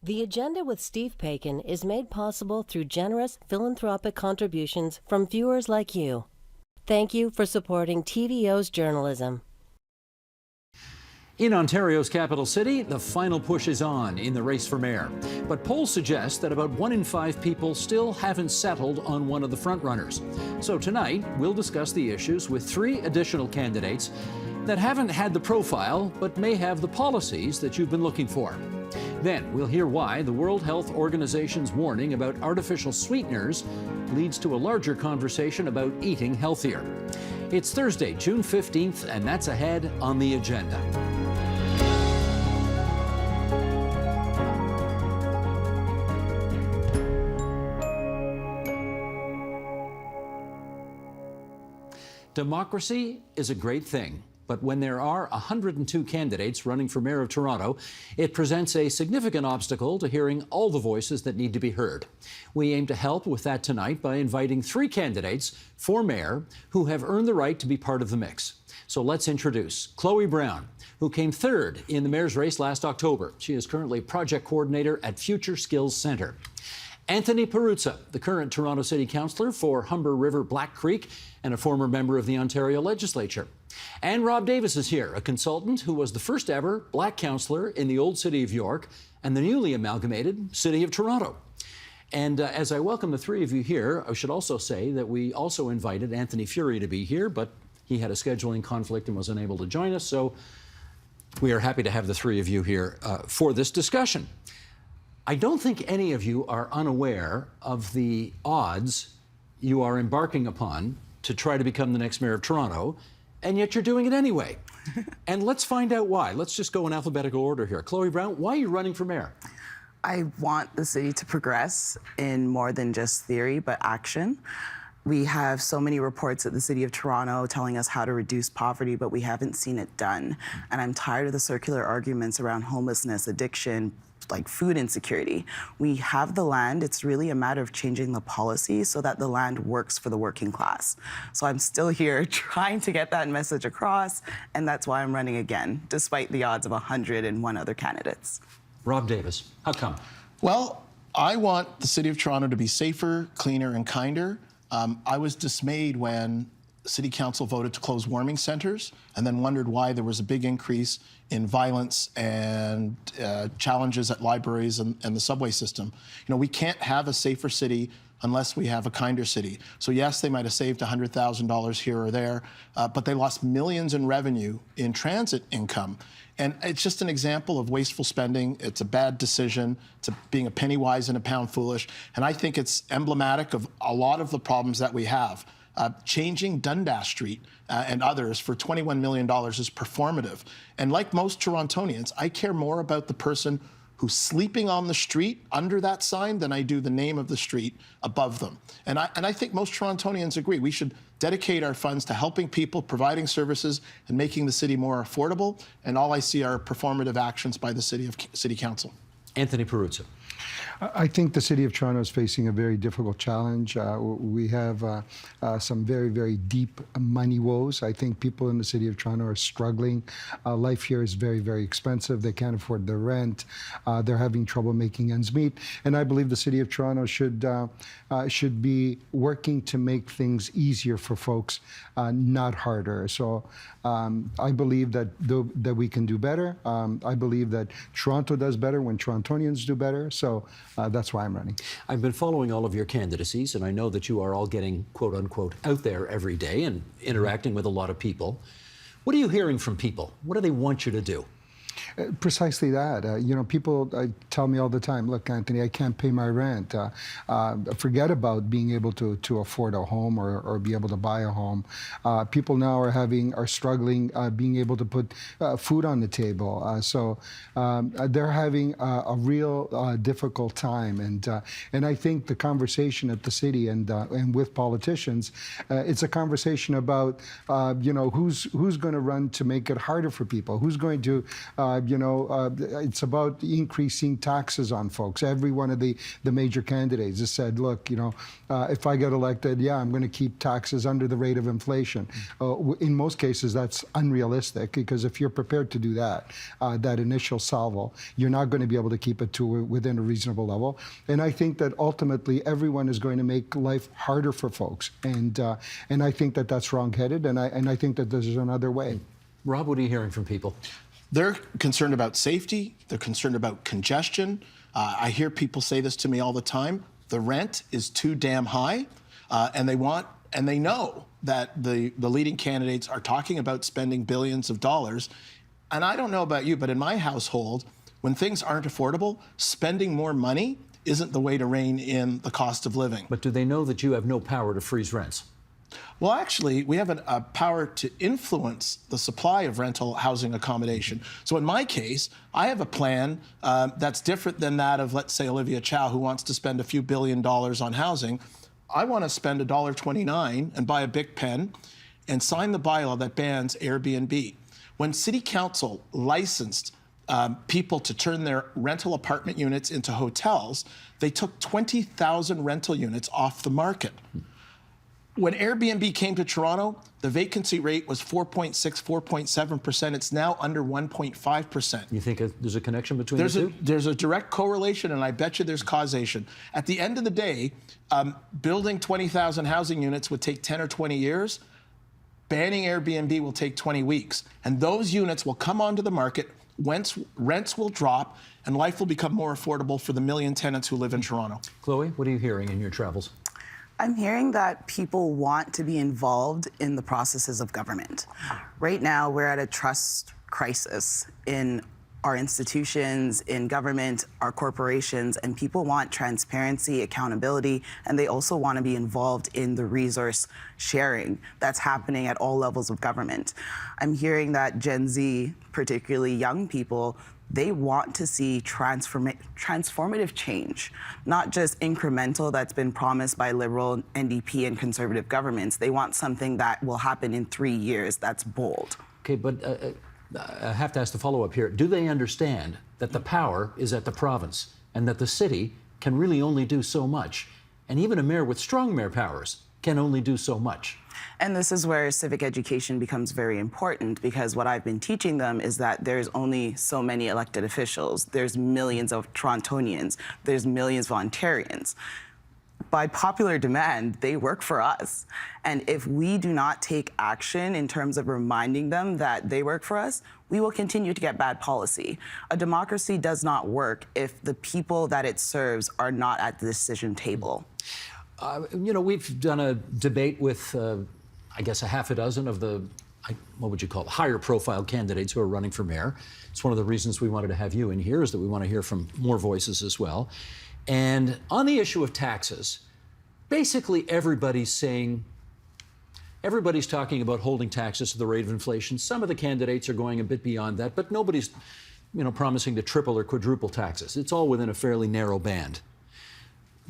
The Agenda with Steve Paikin is made possible through generous philanthropic contributions from viewers like you. Thank you for supporting TVO's journalism. In Ontario's capital city, the final push is on in the race for mayor. But polls suggest that about 1 in 5 people still haven't settled on one of the frontrunners. So tonight, we'll discuss the issues with 3 additional candidates that haven't had the profile but may have the policies that you've been looking for. Then we'll hear why the World Health Organization's warning about artificial sweeteners leads to a larger conversation about eating healthier. It's Thursday, June 15th, and that's ahead on the agenda. Democracy is a great thing, but when there are 102 candidates running for Mayor of Toronto, it presents a significant obstacle to hearing all the voices that need to be heard. We aim to help with that tonight by inviting 3 candidates for Mayor who have earned the right to be part of the mix. So let's introduce Chloe Brown, who came 3rd in the Mayor's race last October. She is currently project coordinator at Future Skills Centre. Anthony Perruzza, the current Toronto City Councillor for Humber River Black Creek and a former member of the Ontario Legislature. And Rob Davis is here, a consultant who was the first ever Black councillor in the old City of York and the newly amalgamated City of Toronto. And as I welcome the 3 of you here, I should also say that we also invited Anthony Furey to be here, but he had a scheduling conflict and was unable to join us, so we are happy to have the 3 of you here for this discussion. I don't think any of you are unaware of the odds you are embarking upon to try to become the next mayor of Toronto, and yet you're doing it anyway. And let's find out why. Let's just go in alphabetical order here. Chloe Brown, why are you running for mayor? I want the city to progress in more than just theory, but action. We have so many reports at the City of Toronto telling us how to reduce poverty, but we haven't seen it done. And I'm tired of the circular arguments around homelessness, addiction, like food insecurity. We have the land. It's really a matter of changing the policy so that the land works for the working class. So I'm still here trying to get that message across, and that's why I'm running again, despite the odds of 101 other candidates. Rob Davis, how come? Well, I want the City of Toronto to be safer, cleaner, and kinder. I was dismayed when City Council voted to close warming centers and then wondered why there was a big increase in violence and challenges at libraries and the subway system. You know, we can't have a safer city unless we have a kinder city. So yes, they might have saved $100,000 here or there, but they lost millions in revenue in transit income. And it's just an example of wasteful spending. It's a bad decision. It's being a penny wise and a pound foolish. And I think it's emblematic of a lot of the problems that we have. Changing Dundas Street and others for $21 million is performative. And like most Torontonians, I care more about the person who's sleeping on the street under that sign than I do the name of the street above them. And I think most Torontonians agree. We should dedicate our funds to helping people, providing services, and making the city more affordable. And all I see are performative actions by the City Council. Anthony Perruzza. I think the City of Toronto is facing a very difficult challenge. We have some very, very deep money woes. I think people in the City of Toronto are struggling. Life here is very, very expensive. They can't afford the rent. They're having trouble making ends meet. And I believe the City of Toronto should be working to make things easier for folks, not harder. So I believe that we can do better. I believe that Toronto does better when Torontonians do better. So that's why I'm running. I've been following all of your candidacies, and I know that you are all getting, quote unquote, out there every day and interacting with a lot of people. What are you hearing from people? What do they want you to do? Precisely that. You know, people tell me all the time, look, Anthony, I can't pay my rent. Forget about being able to afford a home or be able to buy a home. People now are struggling being able to put food on the table. So they're having a real difficult time. And I think the conversation at the city and with politicians, it's a conversation about, you know, who's going to run to make it harder for people, who's going to It's about increasing taxes on folks. Every one of the major candidates has said, look, if I get elected, I'm going to keep taxes under the rate of inflation. In most cases, that's unrealistic, because if you're prepared to do that, that initial salvo, you're not going to be able to keep it to within a reasonable level. And I think that ultimately everyone is going to make life harder for folks. And I think that that's wrong-headed, and I think that there's another way. Rob, what are you hearing from people? They're concerned about safety. They're concerned about congestion. I hear people say this to me all the time. The rent is too damn high, and they know that the leading candidates are talking about spending billions of dollars. And I don't know about you, but in my household, when things aren't affordable, spending more money isn't the way to rein in the cost of living. But do they know that you have no power to freeze rents? Well, actually, we have a power to influence the supply of rental housing accommodation. So in my case, I have a plan that's different than that of, let's say, Olivia Chow, who wants to spend a few $1 billion on housing. I want to spend $1.29 and buy a Bic pen and sign the bylaw that bans Airbnb. When City Council licensed people to turn their rental apartment units into hotels, they took 20,000 rental units off the market. When Airbnb came to Toronto, the vacancy rate was 4.6, 4.7%. It's now under 1.5%. You think there's a connection between the two? There's a direct correlation, and I bet you there's causation. At the end of the day, building 20,000 housing units would take 10 or 20 years. Banning Airbnb will take 20 weeks. And those units will come onto the market, rents will drop, and life will become more affordable for the million tenants who live in Toronto. Chloe, what are you hearing in your travels? I'm hearing that people want to be involved in the processes of government. Right now, we're at a trust crisis in our institutions, in government, our corporations, and people want transparency, accountability, and they also want to be involved in the resource sharing that's happening at all levels of government. I'm hearing that Gen Z, particularly young people, they want to see transformative change, not just incremental that's been promised by Liberal, NDP, and Conservative governments. They want something that will happen in 3 years that's bold. Okay, but I have to ask the follow-up here. Do they understand that the power is at the province and that the city can really only do so much? And even a mayor with strong mayor powers can only do so much. And this is where civic education becomes very important, because what I've been teaching them is that there's only so many elected officials. There's millions of Torontonians. There's millions of Ontarians. By popular demand, they work for us. And if we do not take action in terms of reminding them that they work for us, we will continue to get bad policy. A democracy does not work if the people that it serves are not at the decision table. We've done a debate with, I guess, a half a dozen of the, what would you call it, higher profile candidates who are running for mayor. It's one of the reasons we wanted to have you in here, is that we want to hear from more voices as well. And on the issue of taxes, basically everybody's talking about holding taxes to the rate of inflation. Some of the candidates are going a bit beyond that, but nobody's, promising to triple or quadruple taxes. It's all within a fairly narrow band.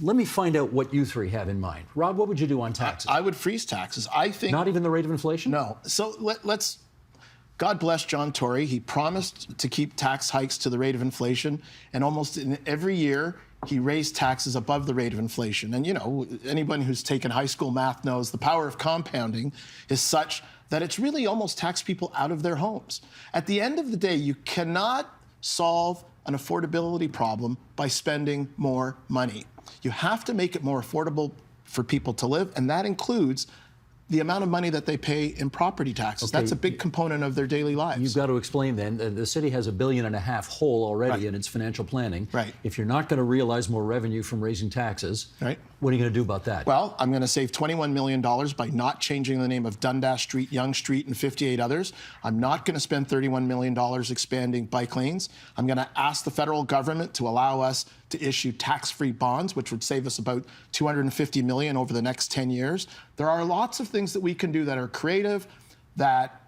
Let me find out what you three have in mind. Rob, what would you do on taxes? I would freeze taxes. I think... Not even the rate of inflation? No. So let's... God bless John Tory. He promised to keep tax hikes to the rate of inflation, and almost in every year he raised taxes above the rate of inflation. And anyone who's taken high school math knows the power of compounding is such that it's really almost taxed people out of their homes. At the end of the day, you cannot solve an affordability problem by spending more money. You have to make it more affordable for people to live, and that includes the amount of money that they pay in property taxes. Okay. That's a big component of their daily lives. You've got to explain then. The city has $1.5 billion hole already in its financial planning. Right. If you're not going to realize more revenue from raising taxes, right, what are you going to do about that? Well, I'm going to save $21 million by not changing the name of Dundas Street, Yonge Street, and 58 others. I'm not going to spend $31 million expanding bike lanes. I'm going to ask the federal government to allow us to issue tax-free bonds, which would save us about $250 million over the next 10 years. There are lots of things that we can do that are creative, that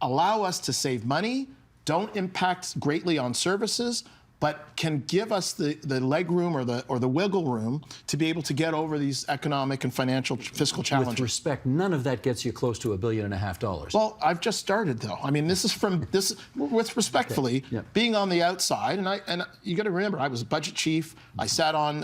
allow us to save money, don't impact greatly on services, but can give us the leg room or the wiggle room to be able to get over these economic and financial fiscal challenges. With respect, none of that gets you close to $1.5 billion. Well, I've just started though. I mean, this is with respectfully, Okay. Yeah. being on the outside, and you got to remember, I was a budget chief. I sat on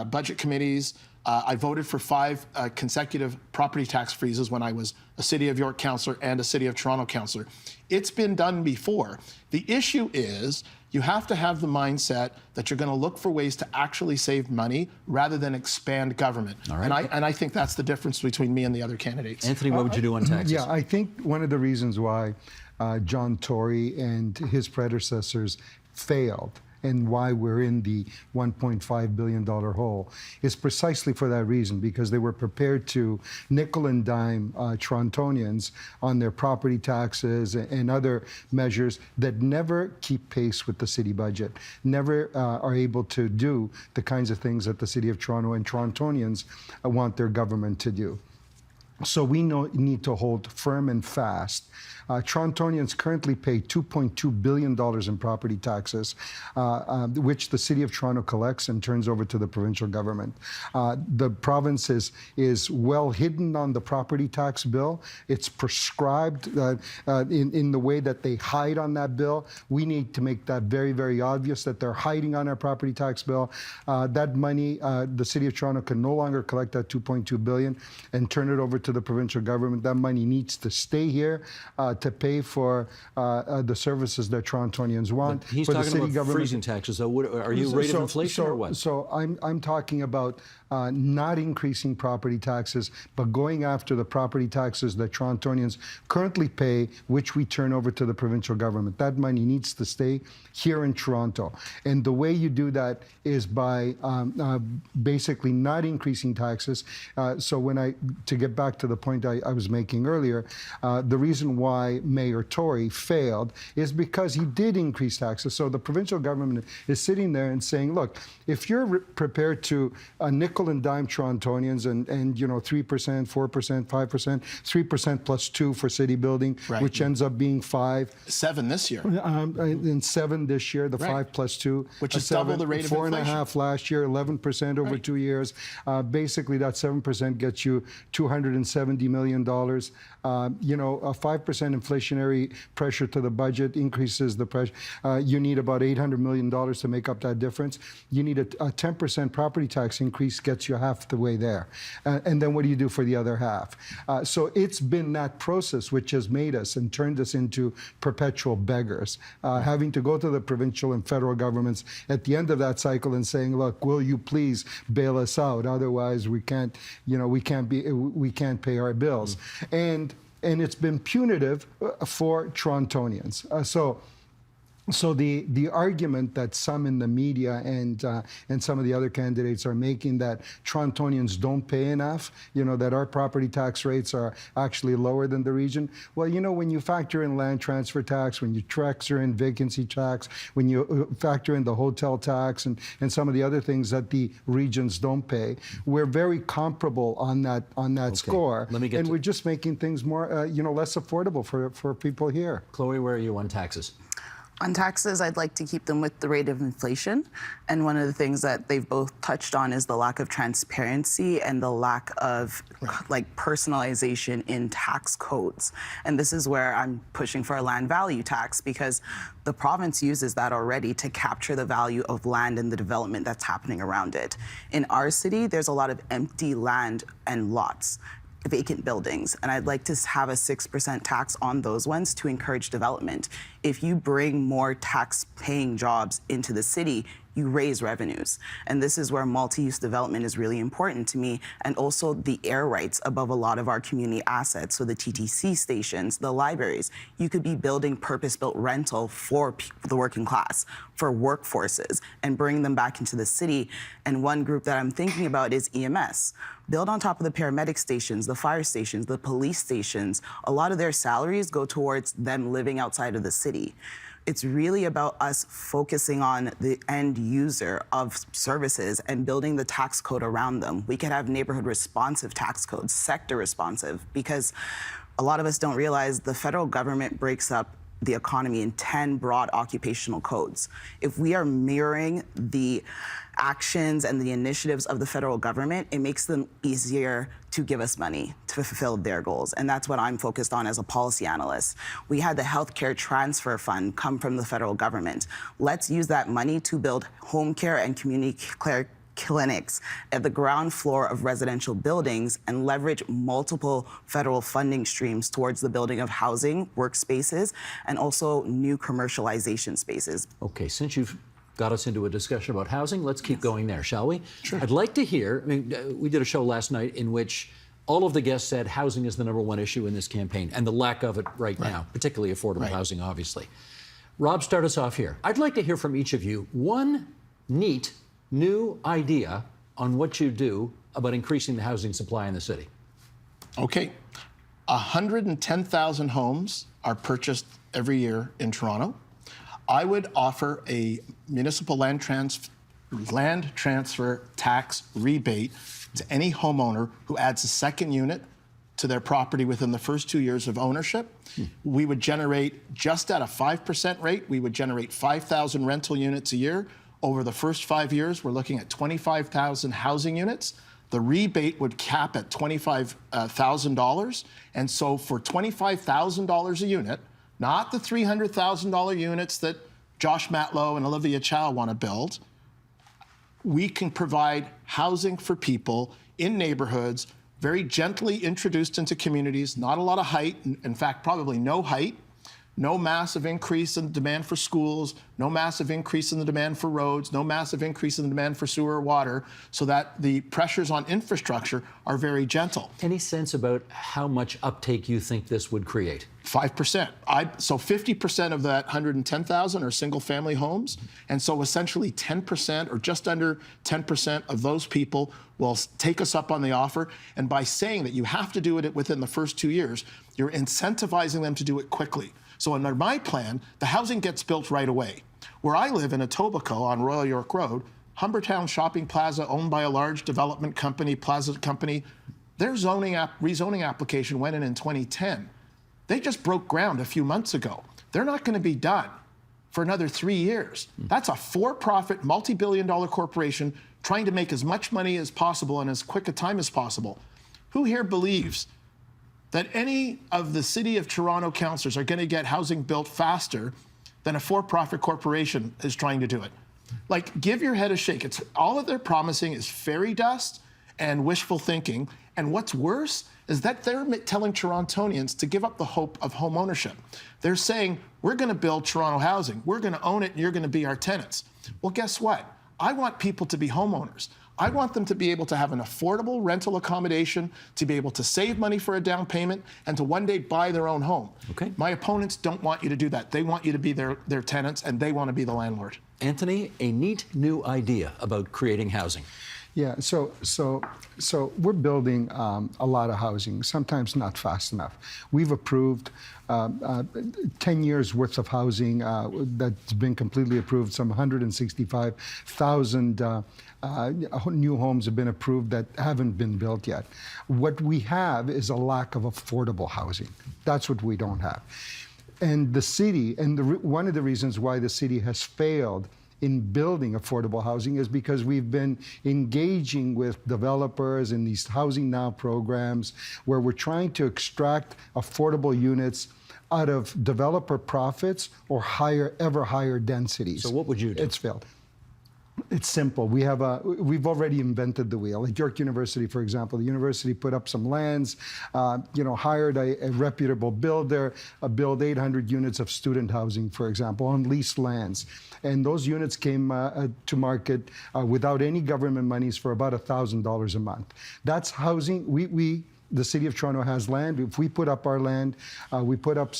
budget committees. I voted for 5 consecutive property tax freezes when I was a City of York councillor and a City of Toronto councillor. It's been done before. The issue is you have to have the mindset that you're going to look for ways to actually save money rather than expand government. All right. And I think that's the difference between me and the other candidates. Anthony, what would you do on taxes? Yeah, I think one of the reasons why John Tory and his predecessors failed and why we're in the $1.5 billion hole is precisely for that reason, because they were prepared to nickel and dime Torontonians on their property taxes and other measures that never keep pace with the city budget, never are able to do the kinds of things that the City of Toronto and Torontonians want their government to do. So we need to hold firm and fast. Torontonians currently pay $2.2 billion in property taxes, which the City of Toronto collects and turns over to the provincial government. The province is well hidden on the property tax bill. It's prescribed in the way that they hide on that bill. We need to make that very, very obvious that they're hiding on our property tax bill. That money, the City of Toronto can no longer collect that $2.2 billion and turn it over to the provincial government. That money needs to stay here to pay for the services that Torontonians want. But he's for the talking city about government. freezing taxes. So are you rate of inflation or what? So I'm talking about not increasing property taxes, but going after the property taxes that Torontonians currently pay, which we turn over to the provincial government. That money needs to stay here in Toronto. And the way you do that is by basically not increasing taxes. So to get back to the point I was making earlier, the reason why Mayor Tory failed is because he did increase taxes. So the provincial government is sitting there and saying, look, if you're prepared to nickel and dime Torontonians and 3%, 4%, 5%, 3% plus 2 for city building, Right. which ends up being 5. 7 this year. And 7 this year, the Right. 5 plus 2. Which is double the rate of 4.5 last year, 11% over 2 years. Basically, that 7% gets you $270 million. A 5% inflationary pressure to the budget increases the pressure. You need about $800 million to make up that difference. You need a 10% property tax increase, gets you half the way there. And then what do you do for the other half? So it's been that process which has made us and turned us into perpetual beggars, having to go to the provincial and federal governments at the end of that cycle and saying, look, will you please bail us out? Otherwise, we can't pay our bills. And it's been punitive for Torontonians. So the argument that some in the media and some of the other candidates are making that Torontonians don't pay enough, that our property tax rates are actually lower than the region. Well, when you factor in land transfer tax, when you factor in vacancy tax, when you factor in the hotel tax and some of the other things that the regions don't pay, we're very comparable on that score. And we're just making things more, less affordable for people here. Chloe, where are you on taxes? On taxes, I'd like to keep them with the rate of inflation. And one of the things that they've both touched on is the lack of transparency and the lack of personalization in tax codes. And this is where I'm pushing for a land value tax, because the province uses that already to capture the value of land and the development that's happening around it. In our city, there's a lot of empty land and lots, vacant buildings, and I'd like to have a 6% tax on those ones to encourage development. If you bring more tax-paying jobs into the city, you raise revenues. And this is where multi-use development is really important to me, and also the air rights above a lot of our community assets. So the TTC stations, the libraries, you could be building purpose-built rental for the working class, for workforces, and bring them back into the city. And one group that I'm thinking about is EMS. Build on top of the paramedic stations, the fire stations, the police stations. A lot of their salaries go towards them living outside of the city. It's really about us focusing on the end user of services and building the tax code around them. We could have neighborhood responsive tax codes, sector responsive, because a lot of us don't realize the federal government breaks up the economy in 10 broad occupational codes. If we are mirroring the actions and the initiatives of the federal government, it makes them easier to give us money to fulfill their goals. And that's what I'm focused on as a policy analyst. We had the healthcare transfer fund come from the federal government. Let's use that money to build home care and community care clinics at the ground floor of residential buildings and leverage multiple federal funding streams towards the building of housing, workspaces, and also new commercialization spaces. Okay, since you've got us into a discussion about housing, let's keep going there, shall we? Sure. I'd like to hear, I mean, we did a show last night in which all of the guests said housing is the #1 issue in this campaign, and the lack of it right now, particularly affordable housing, obviously. Rob, start us off here. I'd like to hear from each of you one neat new idea on what you do about increasing the housing supply in the city. Okay. 110,000 homes are purchased every year in Toronto. I would offer a municipal land transfer tax rebate to any homeowner who adds a second unit to their property within the first 2 years of ownership. We would generate, just at a 5% rate, we would generate 5,000 rental units a year. Over the first 5 years, we're looking at 25,000 housing units. The rebate would cap at $25,000. And so for $25,000 a unit, not the $300,000 units that Josh Matlow and Olivia Chow want to build, we can provide housing for people in neighborhoods, very gently introduced into communities, not a lot of height, in fact, probably no height, no massive increase in demand for schools, no massive increase in the demand for roads, no massive increase in the demand for sewer or water, so that the pressures on infrastructure are very gentle. Any sense about how much uptake you think this would create? 5%. So 50% of that 110,000 are single-family homes, and so essentially 10% or just under 10% of those people will take us up on the offer. And by saying that you have to do it within the first 2 years, you're incentivizing them to do it quickly. So under my plan, the housing gets built right away. Where I live in Etobicoke on Royal York Road, Humbertown Shopping Plaza, owned by a large development company, Plaza Company, their rezoning application went in 2010. They just broke ground a few months ago. They're not going to be done for another 3 years. That's a for-profit, multi-billion-dollar corporation trying to make as much money as possible in as quick a time as possible. Who here believes that any of the City of Toronto councillors are going to get housing built faster than a for-profit corporation is trying to do it? Like, give your head a shake. It's all that they're promising is fairy dust and wishful thinking. And what's worse is that they're telling Torontonians to give up the hope of home ownership. They're saying, we're going to build Toronto housing. We're going to own it, and you're going to be our tenants. Well, guess what? I want people to be homeowners. I want them to be able to have an affordable rental accommodation, to be able to save money for a down payment, and to one day buy their own home. Okay. My opponents don't want you to do that. They want you to be their tenants, and they want to be the landlord. Anthony, a neat new idea about creating housing. Yeah, so we're building a lot of housing, sometimes not fast enough. We've approved 10 years worth of housing that's been completely approved. Some 165,000 new homes have been approved that haven't been built yet. What we have is a lack of affordable housing. That's what we don't have. And the city, and one of the reasons why the city has failed in building affordable housing is because we've been engaging with developers in these Housing Now programs where we're trying to extract affordable units out of developer profits or ever higher densities. So what would you do? It's failed. It's simple. We've already invented the wheel. At York University, for example, the university put up some lands, hired a reputable builder, build 800 units of student housing, for example, on leased lands. And those units came to market without any government monies for about $1,000 a month. That's housing. The City of Toronto has land. If we put up our land, we put up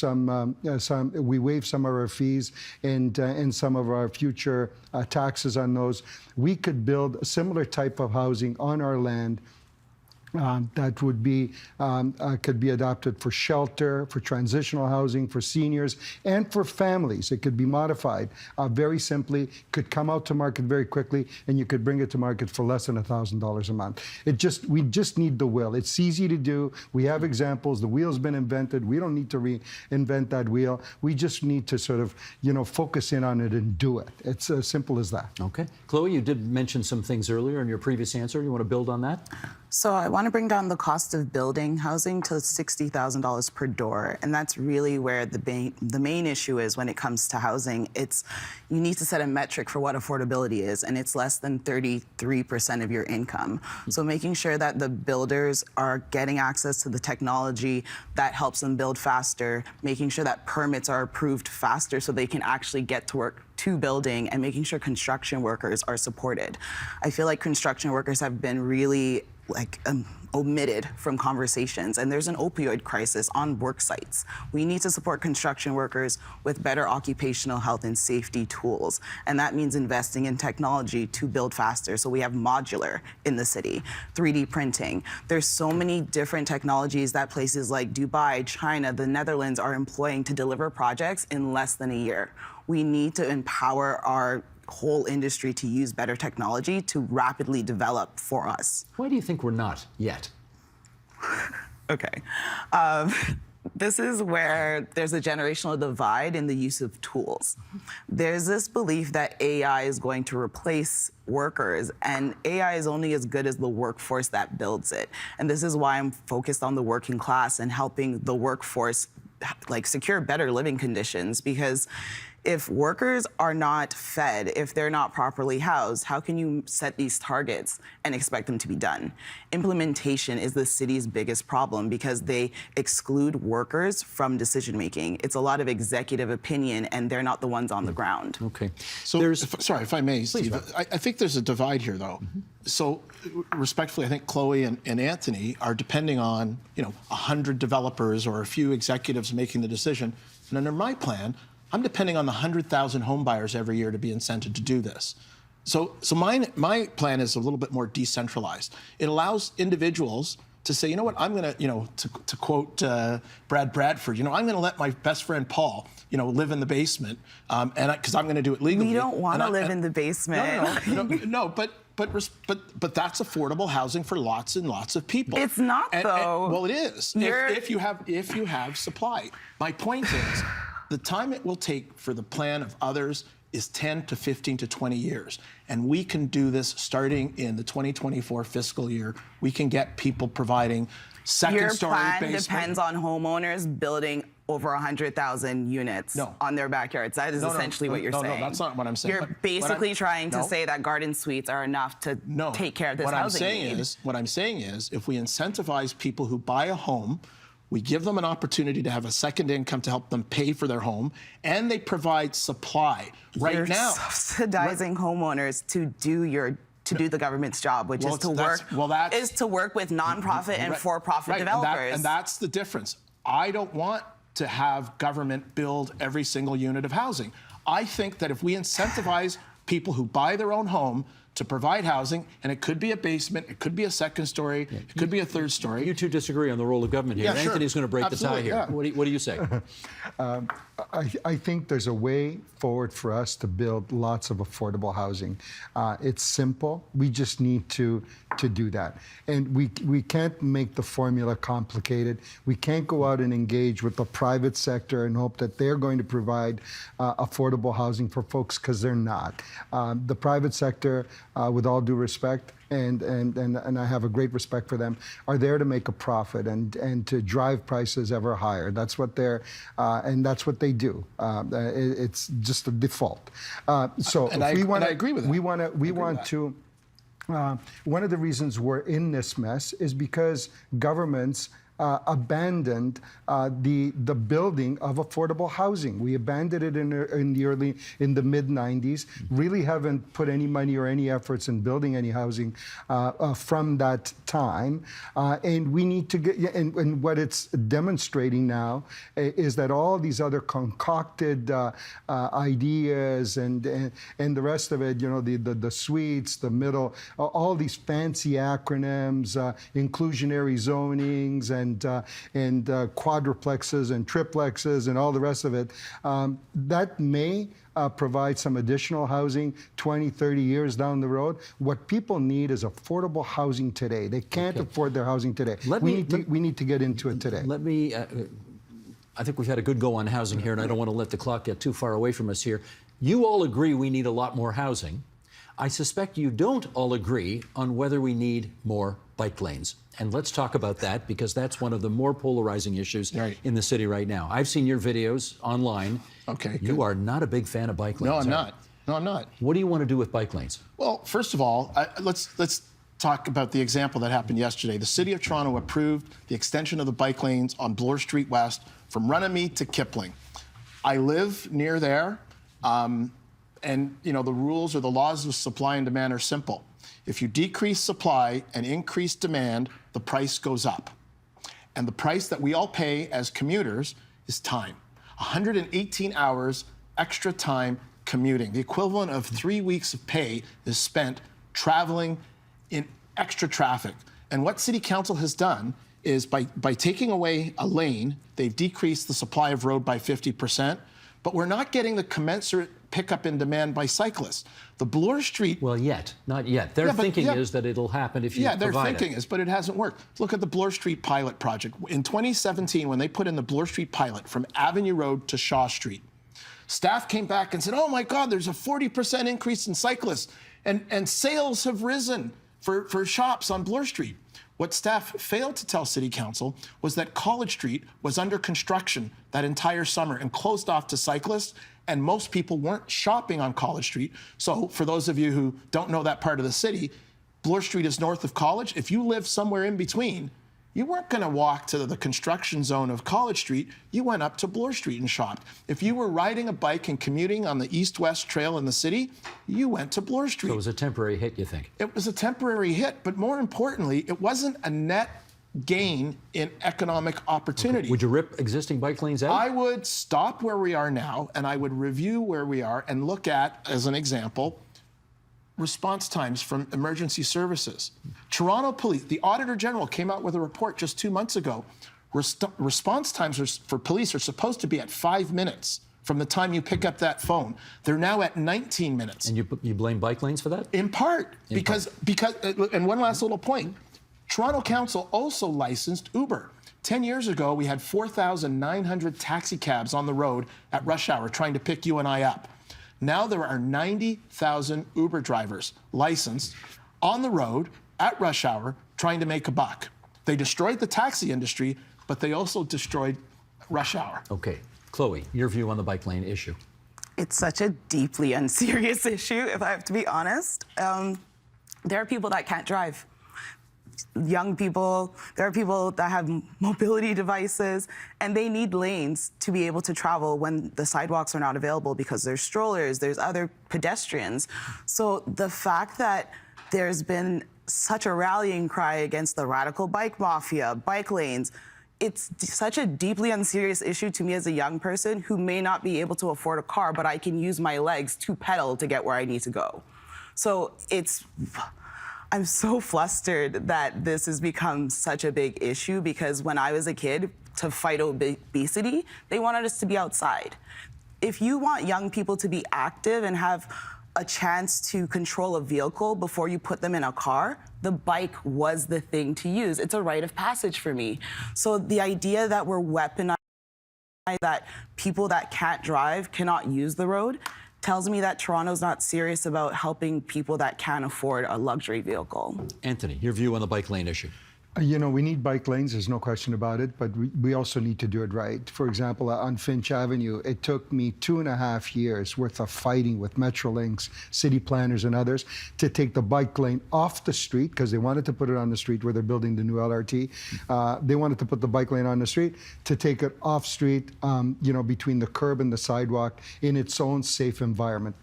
we waive some of our fees and some of our future taxes on those. We could build a similar type of housing on our land that would be could be adopted for shelter, for transitional housing, for seniors, and for families. It could be modified very simply, could come out to market very quickly, and you could bring it to market for less than $1,000 a month. We just need the will. It's easy to do. We have examples. The wheel's been invented. We don't need to reinvent that wheel. We just need to sort of, focus in on it and do it. It's as simple as that. Okay. Chloe, you did mention some things earlier in your previous answer. You want to build on that? So I want to bring down the cost of building housing to $60,000 per door, and that's really where the main issue is when it comes to housing. You need to set a metric for what affordability is, and it's less than 33% of your income. So making sure that the builders are getting access to the technology that helps them build faster, making sure that permits are approved faster so they can actually get to work to building, and making sure construction workers are supported. I feel like construction workers have been really omitted from conversations, and there's an opioid crisis on work sites. We need to support construction workers with better occupational health and safety tools, and that means investing in technology to build faster. So we have modular in the city, 3D printing. There's so many different technologies that places like Dubai, China, the Netherlands are employing to deliver projects in less than a year. We need to empower our whole industry to use better technology to rapidly develop for us. Why do you think we're not yet? Okay. This is where there's a generational divide in the use of tools. There's this belief that AI is going to replace workers, and AI is only as good as the workforce that builds it. And this is why I'm focused on the working class and helping the workforce secure better living conditions, because if workers are not fed, if they're not properly housed, how can you set these targets and expect them to be done? Implementation is the city's biggest problem because they exclude workers from decision making. It's a lot of executive opinion, and they're not the ones on the ground. Okay. So, sorry, if I may, Steve, I think there's a divide here, though. So, respectfully, I think Chloe and Anthony are depending on 100 developers or a few executives making the decision. And under my plan, I'm depending on the 100,000 home buyers every year to be incented to do this. So my plan is a little bit more decentralized. It allows individuals to say, you know what, I'm going to quote Brad Bradford, I'm going to let my best friend Paul, live in the basement, and because I'm going to do it legally. We don't want to live in the basement. No, but that's affordable housing for lots and lots of people. It's not, though. Well, it is. If you have supply. My point is, the time it will take for the plan of others is 10 to 15 to 20 years. And we can do this starting in the 2024 fiscal year. We can get people providing second-story basement. Your plan depends on homeowners building over 100,000 units on their backyards. That is essentially what you're saying. No, that's not what I'm saying. You're basically trying to say that garden suites are enough to take care of this housing need. What I'm saying is, if we incentivize people who buy a home, we give them an opportunity to have a second income to help them pay for their home, and they provide supply. Right now, subsidizing homeowners to do the government's job, which is to work with nonprofit and for-profit developers. And that's the difference. I don't want to have government build every single unit of housing. I think that if we incentivize people who buy their own home to provide housing, and it could be a basement, it could be a second story, it could be a third story. You two disagree on the role of government here. Yeah, sure. Anthony's going to break the tie here. Yeah. What do you say? I think there's a way forward for us to build lots of affordable housing. It's simple. We just need to do that. And we can't make the formula complicated. We can't go out and engage with the private sector and hope that they're going to provide affordable housing for folks, because they're not. The private sector, with all due respect, and I have a great respect for them, are there to make a profit and to drive prices ever higher. That's what and that's what they do. It's just a default. I agree with that. We want to. One of the reasons we're in this mess is because governments abandoned the building of affordable housing. We abandoned it in the mid 90s. Really haven't put any money or any efforts in building any housing from that time. And we need to get, and what it's demonstrating now is that all these other concocted ideas and the rest of it, the suites, the middle, all these fancy acronyms, inclusionary zonings and quadruplexes and triplexes and all the rest of it, that may provide some additional housing 20, 30 years down the road. What people need is affordable housing today. They can't afford their housing today. We need to get into it today. Let me, I think we've had a good go on housing here, and I don't want to let the clock get too far away from us here. You all agree we need a lot more housing. I suspect you don't all agree on whether we need more bike lanes. And let's talk about that, because that's one of the more polarizing issues in the city right now. I've seen your videos online. Okay, you are not a big fan of bike lanes. No, I'm not. No, I'm not. What do you want to do with bike lanes? Well, first of all, let's talk about the example that happened yesterday. The City of Toronto approved the extension of the bike lanes on Bloor Street West from Runnymede to Kipling. I live near there, and the rules or the laws of supply and demand are simple. If you decrease supply and increase demand, the price goes up. And the price that we all pay as commuters is time. 118 hours extra time commuting. The equivalent of 3 weeks of pay is spent traveling in extra traffic. And what City Council has done is by taking away a lane, they've decreased the supply of road by 50%, but we're not getting the commensurate pickup in demand by cyclists. The Bloor Street... Well, not yet. Their thinking is that it'll happen if you provide it. Yeah, their thinking is, but it hasn't worked. Look at the Bloor Street pilot project. In 2017, when they put in the Bloor Street pilot from Avenue Road to Shaw Street, staff came back and said, oh my God, there's a 40% increase in cyclists, and sales have risen for shops on Bloor Street. What staff failed to tell City Council was that College Street was under construction that entire summer and closed off to cyclists, and most people weren't shopping on College Street. So for those of you who don't know that part of the city, Bloor Street is north of College. If you live somewhere in between, you weren't going to walk to the construction zone of College Street. You went up to Bloor Street and shopped. If you were riding a bike and commuting on the east-west trail in the city, you went to Bloor Street. So it was a temporary hit, you think? It was a temporary hit, but more importantly, it wasn't a net gain in economic opportunity. Okay. Would you rip existing bike lanes out? I would stop where we are now, and I would review where we are and look at, as an example, response times from emergency services. Toronto Police, the Auditor General came out with a report just 2 months ago. Response times for police are supposed to be at 5 minutes from the time you pick up that phone. They're now at 19 minutes. And you blame bike lanes for that? In part, because, and one last little point, Toronto Council also licensed Uber. 10 years ago, we had 4,900 taxi cabs on the road at rush hour trying to pick you and I up. Now there are 90,000 Uber drivers licensed on the road at rush hour trying to make a buck. They destroyed the taxi industry, but they also destroyed rush hour. Okay. Chloe, your view on the bike lane issue. It's such a deeply unserious issue, if I have to be honest. There are people that can't drive. Young people, there are people that have mobility devices, and they need lanes to be able to travel when the sidewalks are not available because there's strollers, there's other pedestrians. So the fact that there's been such a rallying cry against the radical bike mafia, bike lanes, it's such a deeply unserious issue to me as a young person who may not be able to afford a car, but I can use my legs to pedal to get where I need to go. So I'm so flustered that this has become such a big issue, because when I was a kid, to fight obesity, they wanted us to be outside. If you want young people to be active and have a chance to control a vehicle before you put them in a car, the bike was the thing to use. It's a rite of passage for me. So the idea that we're weaponizing that people that can't drive cannot use the road tells me that Toronto's not serious about helping people that can't afford a luxury vehicle. Anthony, your view on the bike lane issue. You know, we need bike lanes, there's no question about it, but we also need to do it right. For example, on Finch Avenue, it took me 2.5 years worth of fighting with Metrolinx, city planners, and others to take the bike lane off the street, because they wanted to put it on the street where they're building the new LRT. They wanted to put the bike lane on the street, to take it off street, you know, between the curb and the sidewalk in its own safe environment.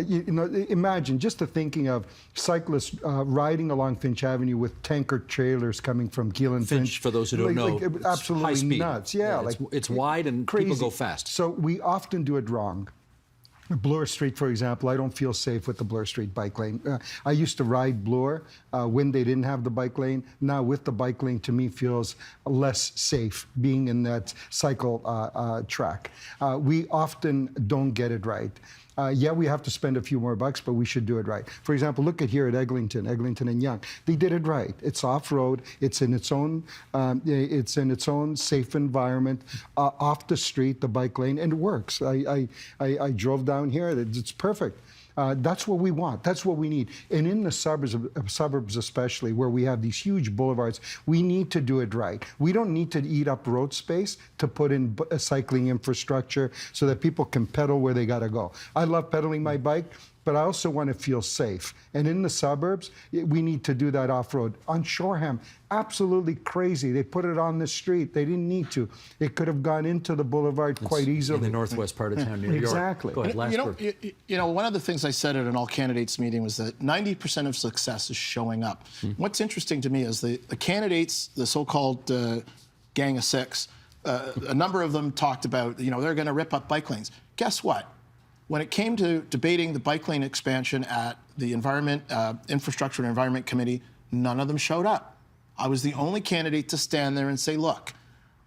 You know, imagine just the thinking of cyclists riding along Finch Avenue with tanker trailers coming from Keelan Finch, for those who don't know, it's absolutely high speed. nuts. Yeah, it's wide and crazy. people go fast. So we often do it wrong. Bloor Street, for example, I don't feel safe with the Bloor Street bike lane. I used to ride Bloor when they didn't have the bike lane. Now with the bike lane, to me, feels less safe being in that cycle track. We often don't get it right. Yeah, we have to spend a few more bucks, but we should do it right. For example, look at here at Eglinton and Yonge. They did it right. It's off-road. It's in its own safe environment, off the street, the bike lane, and it works. I drove down here. It's perfect. That's what we want. That's what we need. And in the suburbs especially, where we have these huge boulevards, we need to do it right. We don't need to eat up road space to put in cycling infrastructure so that people can pedal where they got to go. I love pedaling my bike, but I also want to feel safe. And in the suburbs, we need to do that off-road. On Shoreham, absolutely crazy. They put it on the street. They didn't need to. It could have gone into the boulevard quite easily. In the northwest part of town near Exactly. York. Go ahead, last word. You know, one of the things I said at an all-candidates meeting was that 90% of success is showing up. What's interesting to me is the candidates, the so-called Gang of Six, a number of them talked about, you know, they're going to rip up bike lanes. Guess what? When it came to debating the bike lane expansion at the Infrastructure and Environment Committee, none of them showed up. I was the only candidate to stand there and say, look,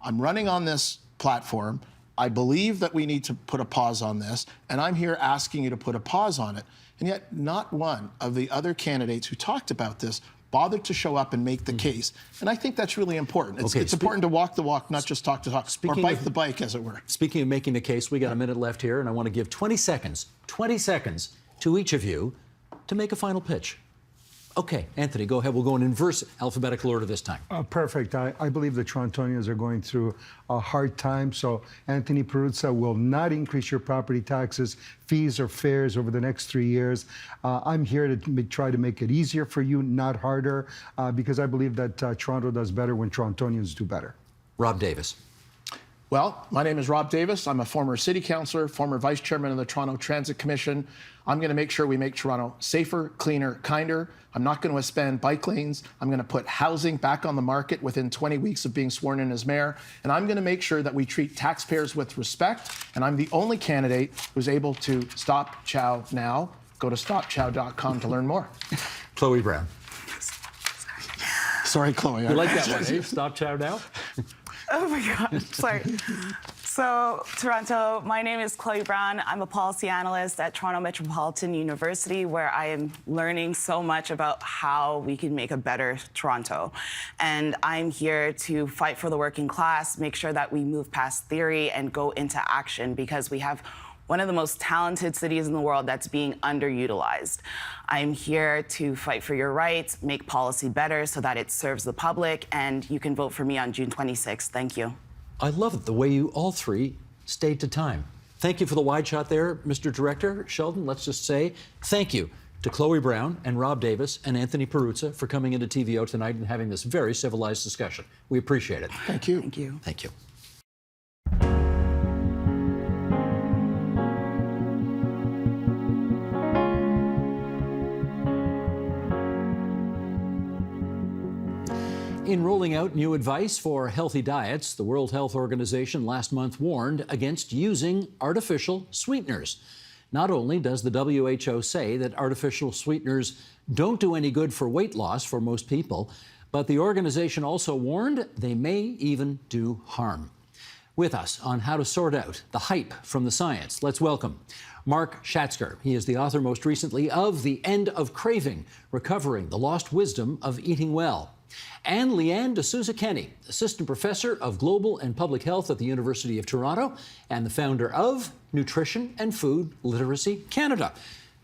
I'm running on this platform. I believe that we need to put a pause on this, and I'm here asking you to put a pause on it. And yet not one of the other candidates who talked about this bothered to show up and make the case. And I think that's really important. It's important to walk the walk, not just talk the talk, or bike the bike, as it were. Speaking of making the case, we got a minute left here, and I want to give 20 seconds to each of you to make a final pitch. Okay, Anthony, go ahead. We'll go in inverse alphabetical order this time. Perfect. I believe the Torontonians are going through a hard time, so Anthony Peruzza will not increase your property taxes, fees, or fares over the next 3 years. I'm here to try to make it easier for you, not harder, because I believe that Toronto does better when Torontonians do better. Rob Davis. Well, my name is Rob Davis. I'm a former city councillor, former vice chairman of the Toronto Transit Commission. I'm going to make sure we make Toronto safer, cleaner, kinder. I'm not going to expand bike lanes. I'm going to put housing back on the market within 20 weeks of being sworn in as mayor. And I'm going to make sure that we treat taxpayers with respect. And I'm the only candidate who's able to stop Chow now. Go to stopchow.com to learn more. Chloe Brown. Sorry, Chloe. You like that one, eh? Stop Chow now? Oh my God, sorry. So, Toronto, my name is Chloe Brown. I'm a policy analyst at Toronto Metropolitan University, where I am learning so much about how we can make a better Toronto. And I'm here to fight for the working class, make sure that we move past theory and go into action, because we have one of the most talented cities in the world that's being underutilized. I'm here to fight for your rights, make policy better so that it serves the public, and you can vote for me on June 26th. Thank you. I love it, the way you all three stayed to time. Thank you for the wide shot there, Mr. Director. Sheldon, let's just say thank you to Chloe Brown and Rob Davis and Anthony Peruzza for coming into TVO tonight and having this very civilized discussion. We appreciate it. Thank you. Thank you. Thank you. In rolling out new advice for healthy diets, the World Health Organization last month warned against using artificial sweeteners. Not only does the WHO say that artificial sweeteners don't do any good for weight loss for most people, but the organization also warned they may even do harm. With us on how to sort out the hype from the science, let's welcome Mark Schatzker. He is the author most recently of The End of Craving, Recovering the Lost Wisdom of Eating Well. And Leanne D'Souza Kenny, Assistant Professor of Global and Public Health at the University of Toronto and the founder of Nutrition and Food Literacy Canada.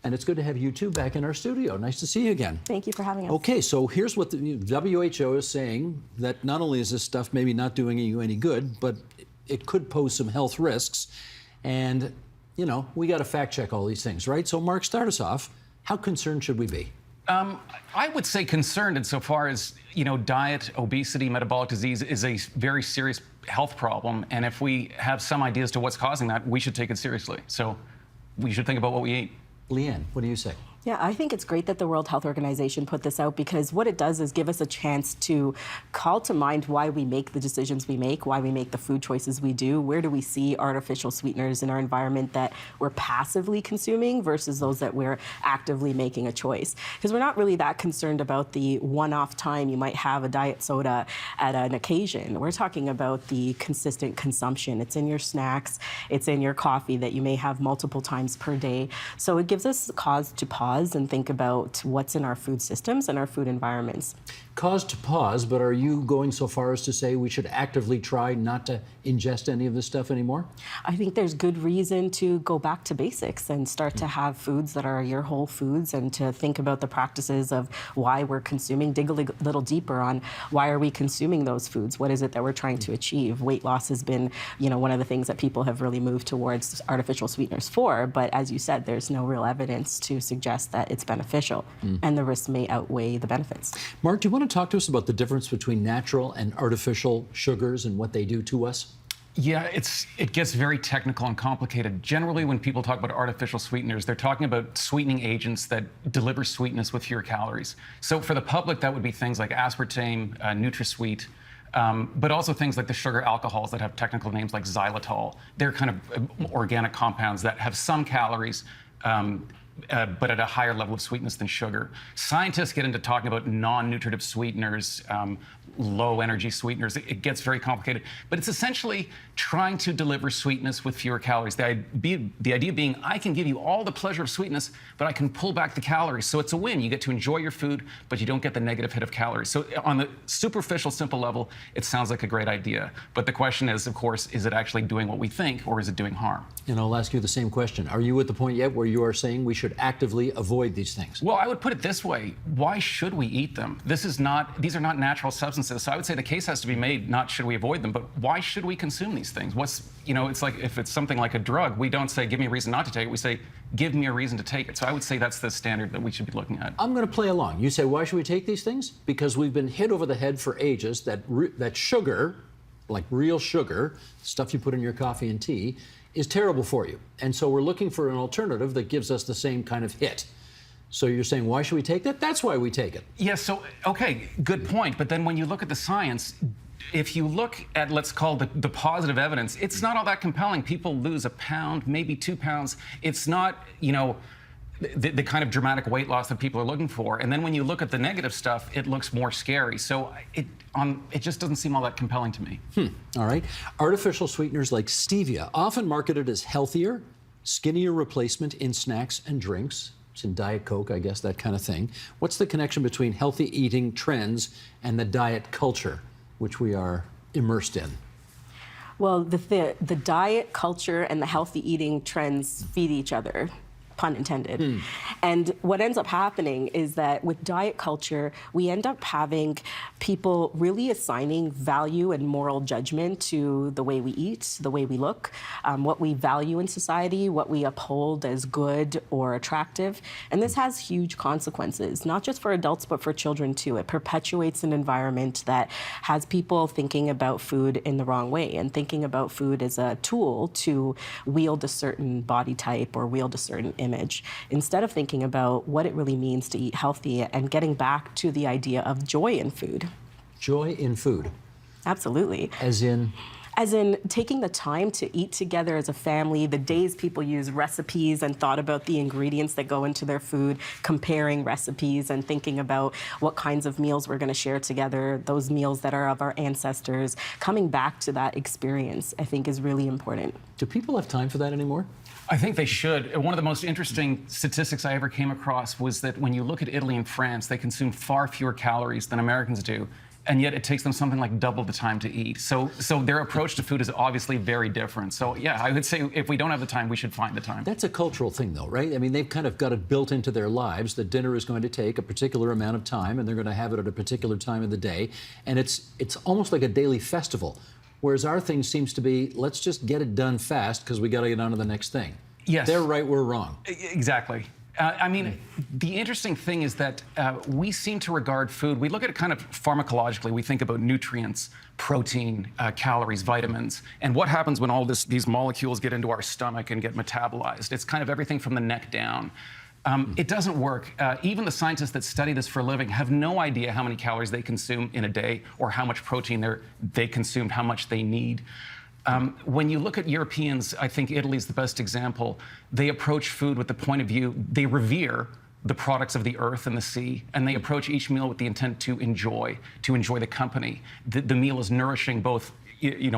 And it's good to have you two back in our studio. Nice to see you again. Thank you for having us. Okay, so here's what the WHO is saying, that not only is this stuff maybe not doing you any good, but it could pose some health risks. And, you know, we got to fact check all these things, right? So, Mark, start us off. How concerned should we be? I would say concerned insofar as, you know, diet, obesity, metabolic disease is a very serious health problem. And if we have some idea as to what's causing that, we should take it seriously. So we should think about what we eat. Leanne, what do you say? Yeah, I think it's great that the World Health Organization put this out, because what it does is give us a chance to call to mind why we make the decisions we make, why we make the food choices we do. Where do we see artificial sweeteners in our environment that we're passively consuming versus those that we're actively making a choice? Because we're not really that concerned about the one-off time you might have a diet soda at an occasion. We're talking about the consistent consumption. It's in your snacks, it's in your coffee that you may have multiple times per day. So it gives us cause to pause and think about what's in our food systems and our food environments. Cause to pause, but are you going so far as to say we should actively try not to ingest any of this stuff anymore? I think there's good reason to go back to basics and start to have foods that are your whole foods, and to think about the practices of why we're consuming, dig a little deeper on why are we consuming those foods? What is it that we're trying to achieve? Weight loss has been, you know, one of the things that people have really moved towards artificial sweeteners for, but as you said, there's no real evidence to suggest that it's beneficial, and the risks may outweigh the benefits. Mark, do you want to talk to us about the difference between natural and artificial sugars and what they do to us? Yeah, it gets very technical and complicated. Generally, when people talk about artificial sweeteners, they're talking about sweetening agents that deliver sweetness with fewer calories. So for the public, that would be things like aspartame, NutraSweet, but also things like the sugar alcohols that have technical names like xylitol. They're kind of organic compounds that have some calories, but at a higher level of sweetness than sugar. Scientists get into talking about non-nutritive sweeteners, low energy sweeteners. It gets very complicated, but it's essentially trying to deliver sweetness with fewer calories. The idea being, I can give you all the pleasure of sweetness, but I can pull back the calories. So it's a win. You get to enjoy your food, but you don't get the negative hit of calories. So on the superficial, simple level, it sounds like a great idea. But the question is, of course, is it actually doing what we think, or is it doing harm? And I'll ask you the same question. Are you at the point yet where you are saying we should actively avoid these things? Well, I would put it this way. Why should we eat them? These are not natural substances. So I would say the case has to be made, not should we avoid them, but why should we consume these things? It's like if it's something like a drug, we don't say, give me a reason not to take it. We say, give me a reason to take it. So I would say that's the standard that we should be looking at. I'm going to play along. You say, why should we take these things? Because we've been hit over the head for ages that sugar, like real sugar, stuff you put in your coffee and tea, is terrible for you. And so we're looking for an alternative that gives us the same kind of hit. So you're saying, why should we take that? That's why we take it. Yes, so, okay, good point. But then when you look at the science, if you look at, let's call the positive evidence, it's not all that compelling. People lose a pound, maybe 2 pounds. It's not, you know, the kind of dramatic weight loss that people are looking for. And then when you look at the negative stuff, it looks more scary. So it just doesn't seem all that compelling to me. All right. Artificial sweeteners like stevia, often marketed as healthier, skinnier replacement in snacks and drinks. It's in Diet Coke, I guess, that kind of thing. What's the connection between healthy eating trends and the diet culture, which we are immersed in? Well, the diet culture and the healthy eating trends feed each other, pun intended. And what ends up happening is that with diet culture, we end up having people really assigning value and moral judgment to the way we eat, the way we look, what we value in society, what we uphold as good or attractive. And this has huge consequences, not just for adults, but for children too. It perpetuates an environment that has people thinking about food in the wrong way and thinking about food as a tool to wield a certain body type or wield a certain image, instead of thinking about what it really means to eat healthy and getting back to the idea of joy in food. Joy in food. Absolutely. As in taking the time to eat together as a family, the days people use recipes and thought about the ingredients that go into their food, comparing recipes and thinking about what kinds of meals we're going to share together, those meals that are of our ancestors, coming back to that experience, I think is really important. Do people have time for that anymore? I think they should. One of the most interesting statistics I ever came across was that when you look at Italy and France, they consume far fewer calories than Americans do. and yet it takes them something like double the time to eat. So their approach to food is obviously very different. So yeah, I would say if we don't have the time, we should find the time. That's a cultural thing, though, right? I mean, they've kind of got it built into their lives that dinner is going to take a particular amount of time, and they're going to have it at a particular time of the day, and it's almost like a daily festival. Whereas our thing seems to be, let's just get it done fast because we got to get on to the next thing. Yes. They're right, we're wrong. Exactly. I mean, the interesting thing is that we seem to regard food, we look at it kind of pharmacologically. We think about nutrients, protein, calories, vitamins, and what happens when all these molecules get into our stomach and get metabolized. It's kind of everything from the neck down. It doesn't work. Even the scientists that study this for a living have no idea how many calories they consume in a day or how much protein they consume, how much they need. When you look at Europeans, I think Italy's the best example. They approach food with the point of view, they revere the products of the earth and the sea, and they approach each meal with the intent to enjoy the company. The meal is nourishing both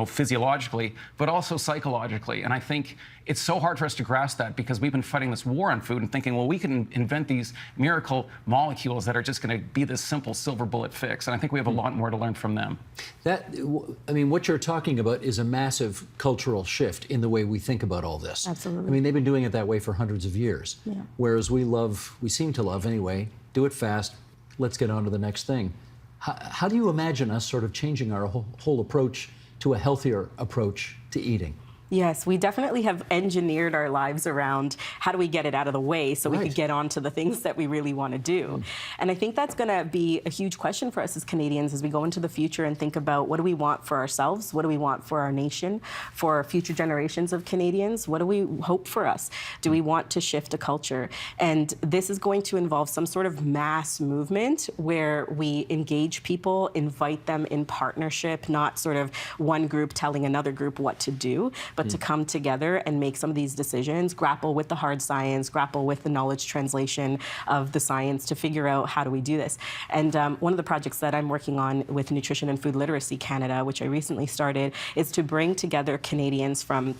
physiologically, but also psychologically. And I think it's so hard for us to grasp that because we've been fighting this war on food and thinking, well, we can invent these miracle molecules that are just going to be this simple silver bullet fix. And I think we have a lot more to learn from them. What you're talking about is a massive cultural shift in the way we think about all this. Absolutely. I mean, they've been doing it that way for hundreds of years. Yeah. Whereas we seem to love anyway, do it fast, let's get on to the next thing. How do you imagine us sort of changing our whole approach to a healthier approach to eating? Yes, we definitely have engineered our lives around how do we get it out of the way so we could get on to the things that we really want to do. And I think that's going to be a huge question for us as Canadians as we go into the future and think about what do we want for ourselves, what do we want for our nation, for future generations of Canadians, what do we hope for us? Do we want to shift a culture? And this is going to involve some sort of mass movement where we engage people, invite them in partnership, not sort of one group telling another group what to do, but to come together and make some of these decisions, grapple with the hard science, grapple with the knowledge translation of the science to figure out how do we do this. And one of the projects that I'm working on with Nutrition and Food Literacy Canada, which I recently started, is to bring together Canadians from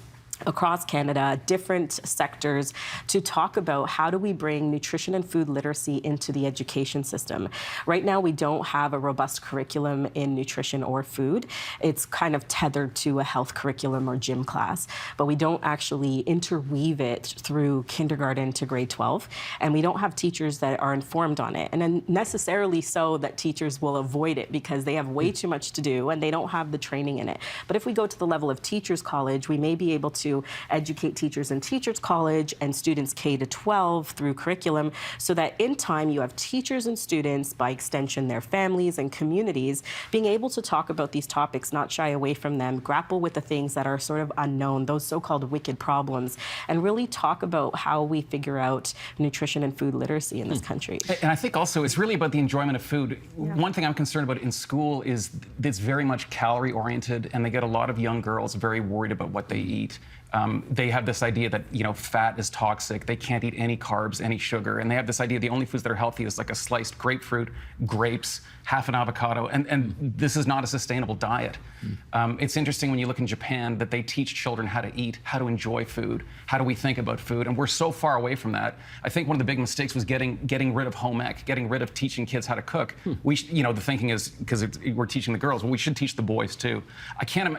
across Canada, different sectors, to talk about how do we bring nutrition and food literacy into the education system. Right now, we don't have a robust curriculum in nutrition or food. It's kind of tethered to a health curriculum or gym class, but we don't actually interweave it through kindergarten to grade 12, and we don't have teachers that are informed on it. And then necessarily so that teachers will avoid it because they have way too much to do and they don't have the training in it. But if we go to the level of Teachers College, we may be able to educate teachers in Teachers College and students K to 12 through curriculum so that in time you have teachers and students, by extension their families and communities, being able to talk about these topics, not shy away from them, grapple with the things that are sort of unknown, those so-called wicked problems, and really talk about how we figure out nutrition and food literacy in this country. And I think also it's really about the enjoyment of food. One thing I'm concerned about in school is it's very much calorie oriented, and they get a lot of young girls very worried about what they eat. They have this idea that, fat is toxic. They can't eat any carbs, any sugar. And they have this idea the only foods that are healthy is like a sliced grapefruit, grapes, half an avocado. And this is not a sustainable diet. It's interesting when you look in Japan that they teach children how to eat, how to enjoy food, how do we think about food. And we're so far away from that. I think one of the big mistakes was getting rid of home ec, getting rid of teaching kids how to cook. We, the thinking is, because we're teaching the girls, well, we should teach the boys too. I can't,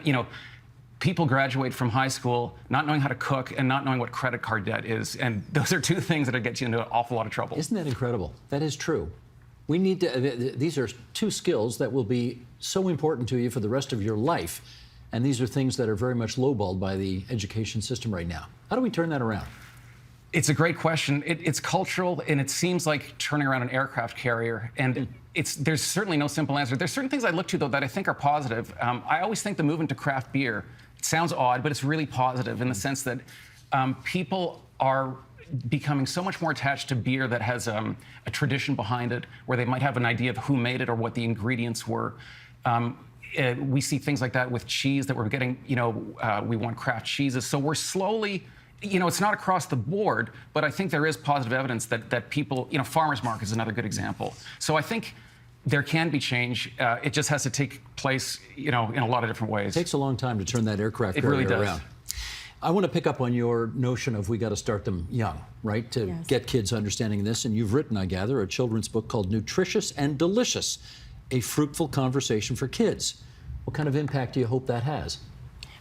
people graduate from high school not knowing how to cook and not knowing what credit card debt is. And those are two things that get you into an awful lot of trouble. Isn't that incredible? That is true. We need to, these are two skills that will be so important to you for the rest of your life. And these are things that are very much lowballed by the education system right now. How do we turn that around? It's a great question. It's cultural, and it seems like turning around an aircraft carrier. And there's certainly no simple answer. There's certain things I look to, though, that I think are positive. I always think the movement to craft beer, it sounds odd, but it's really positive in the sense that people are becoming so much more attached to beer that has a tradition behind it, where they might have an idea of who made it or what the ingredients were. We see things like that with cheese that we're getting, we want craft cheeses. So we're slowly, it's not across the board, but I think there is positive evidence that people, farmers markets is another good example. So I think there can be change. It just has to take place, in a lot of different ways. It takes a long time to turn that aircraft carrier really does. around. I want to pick up on your notion of we got to start them young, right? To get kids understanding this. And you've written, I gather, a children's book called Nutritious and Delicious. a fruitful conversation for kids. What kind of impact do you hope that has?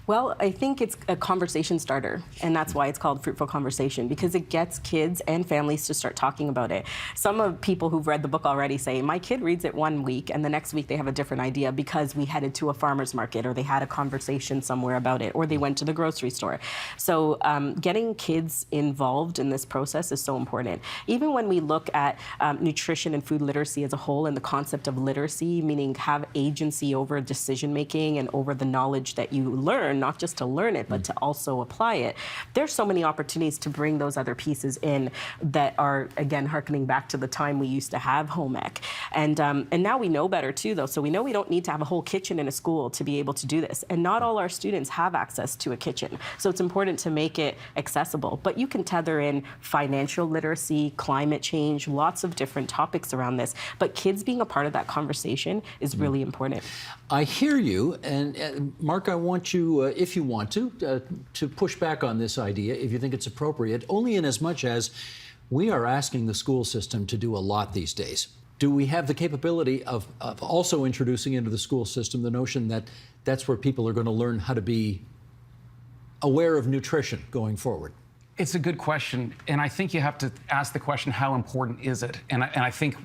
Well, I think it's a conversation starter, and that's why it's called Fruitful Conversation, because it gets kids and families to start talking about it. Some of people who've read the book already say, my kid reads it one week, and the next week they have a different idea because we headed to a farmer's market, or they had a conversation somewhere about it, or they went to the grocery store. So getting kids involved in this process is so important. Even when we look at nutrition and food literacy as a whole, and the concept of literacy, meaning have agency over decision-making and over the knowledge that you learn, not just to learn it, but to also apply it. There's so many opportunities to bring those other pieces in that are, again, harkening back to the time we used to have home ec. And now we know better too, though. So we know we don't need to have a whole kitchen in a school to be able to do this. And not all our students have access to a kitchen. So it's important to make it accessible. But you can tether in financial literacy, climate change, lots of different topics around this. But kids being a part of that conversation is really important. I hear you, and Mark, I want you, if you want to push back on this idea, if you think it's appropriate, only in as much as we are asking the school system to do a lot these days. Do we have the capability of also introducing into the school system the notion that that's where people are going to learn how to be aware of nutrition going forward? It's a good question, and I think you have to ask the question, how important is it? And I think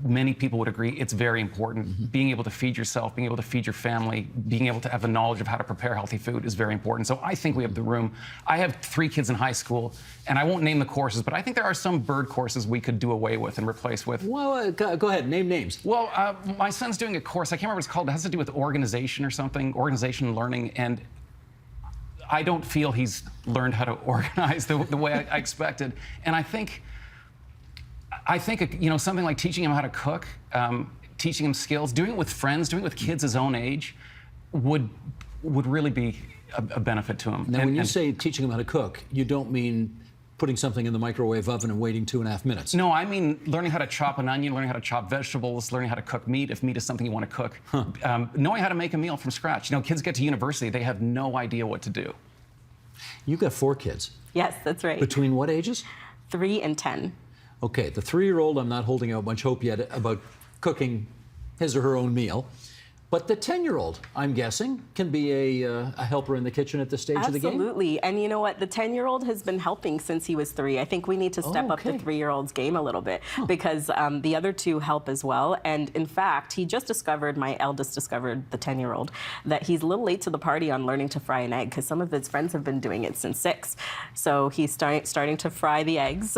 many people would agree it's very important. Being able to feed yourself, being able to feed your family, being able to have the knowledge of how to prepare healthy food is very important. So I think we have the room. I have 3 kids in high school, and I won't name the courses, but I think there are some bird courses we could do away with and replace with. Well, go ahead, name names. Well, my son's doing a course, I can't remember what it's called, it has to do with organization or something, organization learning, and I don't feel he's learned how to organize the way I expected. And I think something like teaching him how to cook, teaching him skills, doing it with friends, doing it with kids his own age, would really be a benefit to him. Now, when you say teaching him how to cook, you don't mean putting something in the microwave oven and waiting 2.5 minutes. No, I mean learning how to chop an onion, learning how to chop vegetables, learning how to cook meat, if meat is something you want to cook. Knowing how to make a meal from scratch. Kids get to university, they have no idea what to do. You've got 4 kids. Yes, that's right. Between what ages? 3 and 10. Okay, the 3-year-old, I'm not holding out much hope yet about cooking his or her own meal. But the 10-year-old, I'm guessing, can be a helper in the kitchen at this stage of the game? Absolutely. And you know what? The 10-year-old has been helping since he was 3. I think we need to step up the 3-year-old's game a little bit because the other 2 help as well. And in fact, my eldest discovered, the 10-year-old, that he's a little late to the party on learning to fry an egg because some of his friends have been doing it since 6. So he's starting to fry the eggs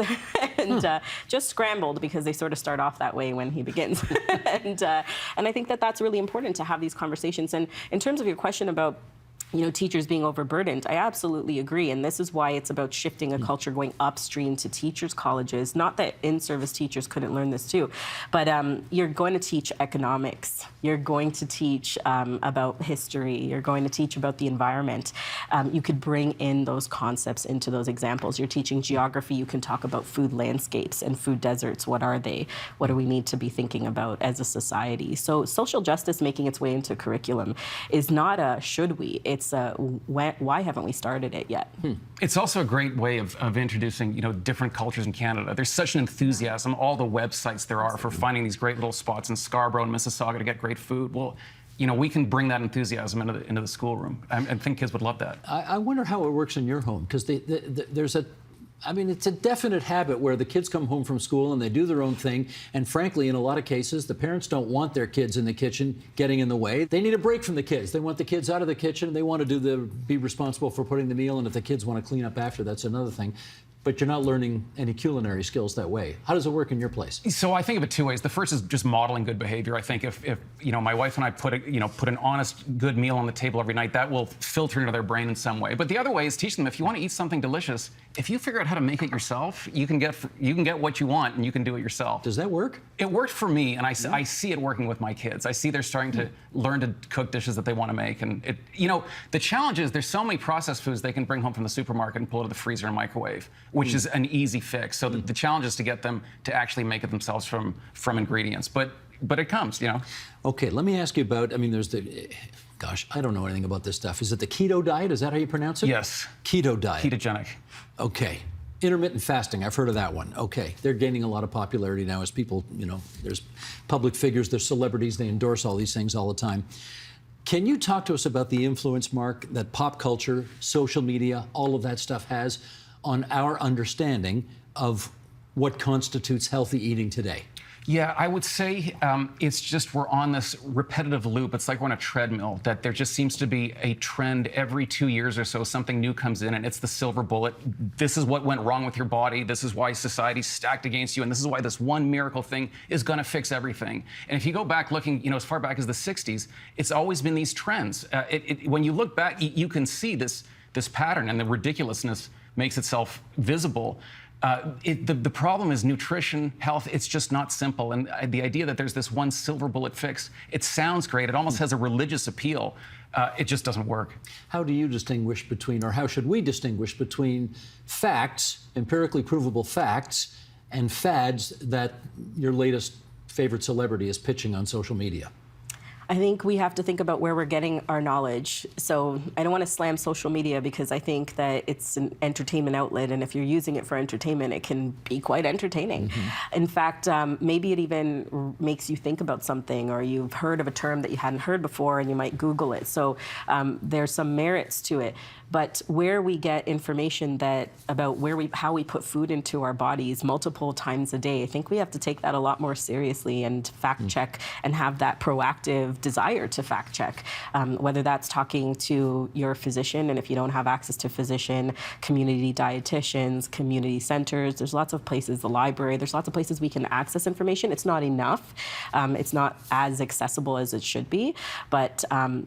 and just scrambled because they sort of start off that way when he begins. and I think that that's really important to have these conversations. And in terms of your question about teachers being overburdened, I absolutely agree. And this is why it's about shifting a culture going upstream to teachers' colleges. Not that in-service teachers couldn't learn this too, but you're going to teach economics. You're going to teach about history. You're going to teach about the environment. You could bring in those concepts into those examples. You're teaching geography. You can talk about food landscapes and food deserts. What are they? What do we need to be thinking about as a society? So social justice making its way into curriculum is not a should we. It's why haven't we started it yet? It's also a great way of introducing different cultures in Canada. There's such an enthusiasm, all the websites there are for finding these great little spots in Scarborough and Mississauga to get great food. Well, we can bring that enthusiasm into the schoolroom. I think kids would love that. I wonder how it works in your home, because there's it's a definite habit where the kids come home from school and they do their own thing. And frankly, in a lot of cases, the parents don't want their kids in the kitchen getting in the way. They need a break from the kids. They want the kids out of the kitchen. And they want to be responsible for putting the meal. And if the kids want to clean up after, that's another thing. But you're not learning any culinary skills that way. How does it work in your place? So I think of it 2 ways. The first is just modeling good behavior. I think if my wife and I put an honest, good meal on the table every night, that will filter into their brain in some way. But the other way is teach them, if you want to eat something delicious, if you figure out how to make it yourself, you can get what you want and you can do it yourself. Does that work? It worked for me, and I see it working with my kids. I see they're starting to learn to cook dishes that they want to make. And the challenge is there's so many processed foods they can bring home from the supermarket and pull it out of the freezer and microwave, which is an easy fix. So the challenge is to get them to actually make it themselves from ingredients. But it comes, Okay, let me ask you about, there's gosh, I don't know anything about this stuff. Is it the keto diet? Is that how you pronounce it? Yes. Keto diet. Ketogenic. Okay. Intermittent fasting, I've heard of that one. Okay, they're gaining a lot of popularity now as people, there's public figures, there's celebrities, they endorse all these things all the time. Can you talk to us about the influence, Mark, that pop culture, social media, all of that stuff has on our understanding of what constitutes healthy eating today? Yeah, I would say it's just we're on this repetitive loop. It's like we're on a treadmill, that there just seems to be a trend every 2 years or so, something new comes in and it's the silver bullet. This is what went wrong with your body. This is why society's stacked against you. And this is why this one miracle thing is going to fix everything. And if you go back looking, as far back as the 60s, it's always been these trends. When you look back, you can see this pattern, and the ridiculousness makes itself visible. The problem is nutrition, health. It's just not simple. And the idea that there's this one silver bullet fix, it sounds great. It almost has a religious appeal. It just doesn't work. How do you distinguish between, or how should we distinguish between facts, empirically provable facts, and fads that your latest favorite celebrity is pitching on social media? I think we have to think about where we're getting our knowledge. So I don't want to slam social media because I think that it's an entertainment outlet, and if you're using it for entertainment, it can be quite entertaining. Mm-hmm. In fact, maybe it even makes you think about something, or you've heard of a term that you hadn't heard before and you might Google it. So there's some merits to it. But where we get information about how we put food into our bodies multiple times a day, I think we have to take that a lot more seriously and fact check and have that proactive desire to fact check, whether that's talking to your physician, and if you don't have access to physician, community dietitians, community centers, there's lots of places, the library, there's lots of places we can access information. It's not enough. It's not as accessible as it should be, but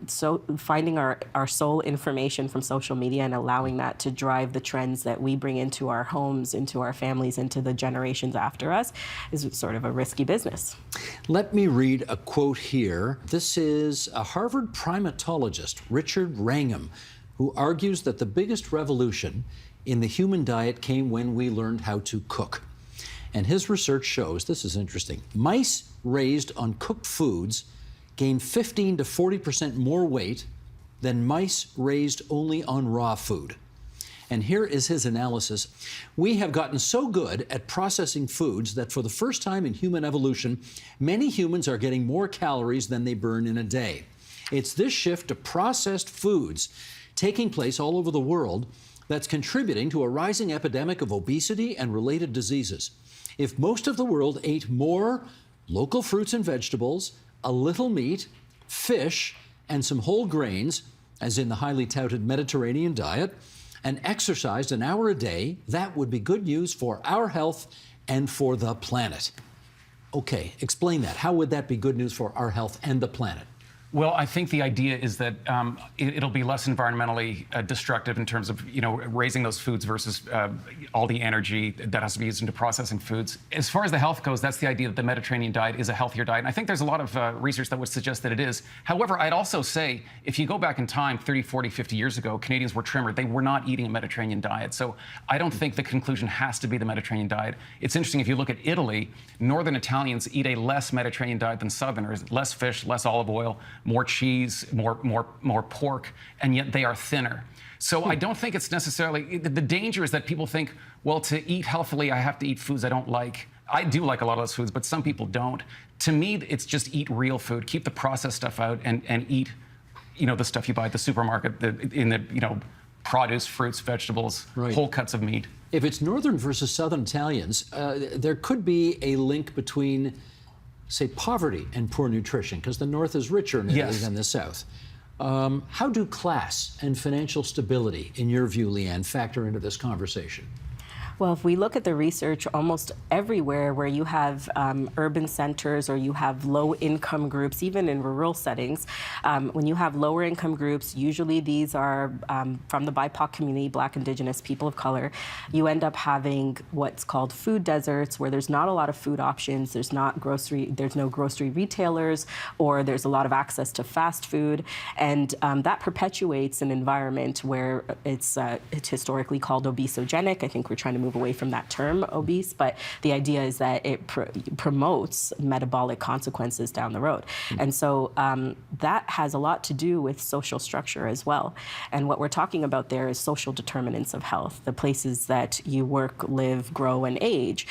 so finding our sole information from social media and allowing that to drive the trends that we bring into our homes, into our families, into the generations after us is sort of a risky business. Let me read a quote here. This is a Harvard primatologist, Richard Wrangham, who argues that the biggest revolution in the human diet came when we learned how to cook. And his research shows, this is interesting, mice raised on cooked foods gain 15 to 40% more weight than mice raised only on raw food. And here is his analysis. We have gotten so good at processing foods that for the first time in human evolution, many humans are getting more calories than they burn in a day. It's this shift to processed foods taking place all over the world that's contributing to a rising epidemic of obesity and related diseases. If most of the world ate more local fruits and vegetables, a little meat, fish, and some whole grains, as in the highly touted Mediterranean diet, and exercised an hour a day, that would be good news for our health and for the planet. Okay, explain that. How would that be good news for our health and the planet? Well, I think the idea is that it'll be less environmentally destructive in terms of raising those foods versus all the energy that has to be used into processing foods. As far as the health goes, that's the idea that the Mediterranean diet is a healthier diet. And I think there's a lot of research that would suggest that it is. However, I'd also say if you go back in time 30, 40, 50 years ago, Canadians were trimmer. They were not eating a Mediterranean diet. So I don't think the conclusion has to be the Mediterranean diet. It's interesting, if you look at Italy, Northern Italians eat a less Mediterranean diet than Southerners, less fish, less olive oil, more cheese, more pork, and yet they are thinner. So I don't think it's necessarily, the danger is that people think, well, to eat healthily, I have to eat foods I don't like. I do like a lot of those foods, but some people don't. To me, it's just eat real food, keep the processed stuff out, and eat, the stuff you buy at the supermarket, produce, fruits, vegetables, right, whole cuts of meat. If it's Northern versus Southern Italians, there could be a link between, say, poverty and poor nutrition, because the North is richer in Italy than the South. How do class and financial stability, in your view, Leanne, factor into this conversation? Well, if we look at the research, almost everywhere where you have urban centers or you have low-income groups, even in rural settings, when you have lower-income groups, usually these are from the BIPOC community, Black, Indigenous, people of color, you end up having what's called food deserts, where there's not a lot of food options, there's no grocery retailers, or there's a lot of access to fast food, and that perpetuates an environment where it's historically called obesogenic. I think we're trying to move away from that term, obese, but the idea is that it promotes metabolic consequences down the road. And so that has a lot to do with social structure as well. And what we're talking about there is social determinants of health, the places that you work, live, grow, and age.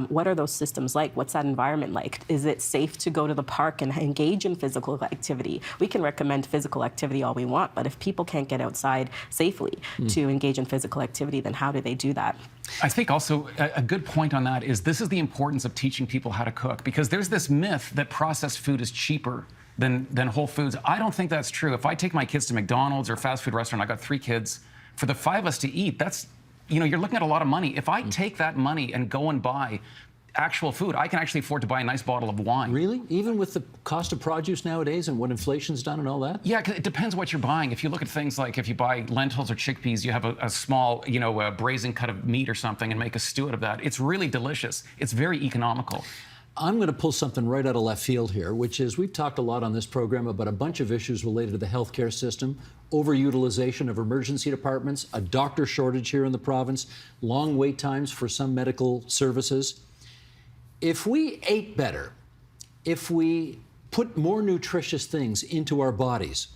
What are those systems like? What's that environment like? Is it safe to go to the park and engage in physical activity? We can recommend physical activity all we want, but if people can't get outside safely to engage in physical activity, then how do they do that? I think also a good point on that is this is the importance of teaching people how to cook, because there's this myth that processed food is cheaper than whole foods. I don't think that's true. If I take my kids to McDonald's or fast food restaurant, I got 3 kids, for the 5 of us to eat, that's, you're looking at a lot of money. If I take that money and go and buy actual food, I can actually afford to buy a nice bottle of wine. Really? Even with the cost of produce nowadays and what inflation's done and all that? Yeah, 'cause it depends what you're buying. If you look at things like if you buy lentils or chickpeas, you have a small, braising cut of meat or something and make a stew out of that. It's really delicious. It's very economical. I'm going to pull something right out of left field here, which is we've talked a lot on this program about a bunch of issues related to the healthcare system, overutilization of emergency departments, a doctor shortage here in the province, long wait times for some medical services. If we ate better, if we put more nutritious things into our bodies,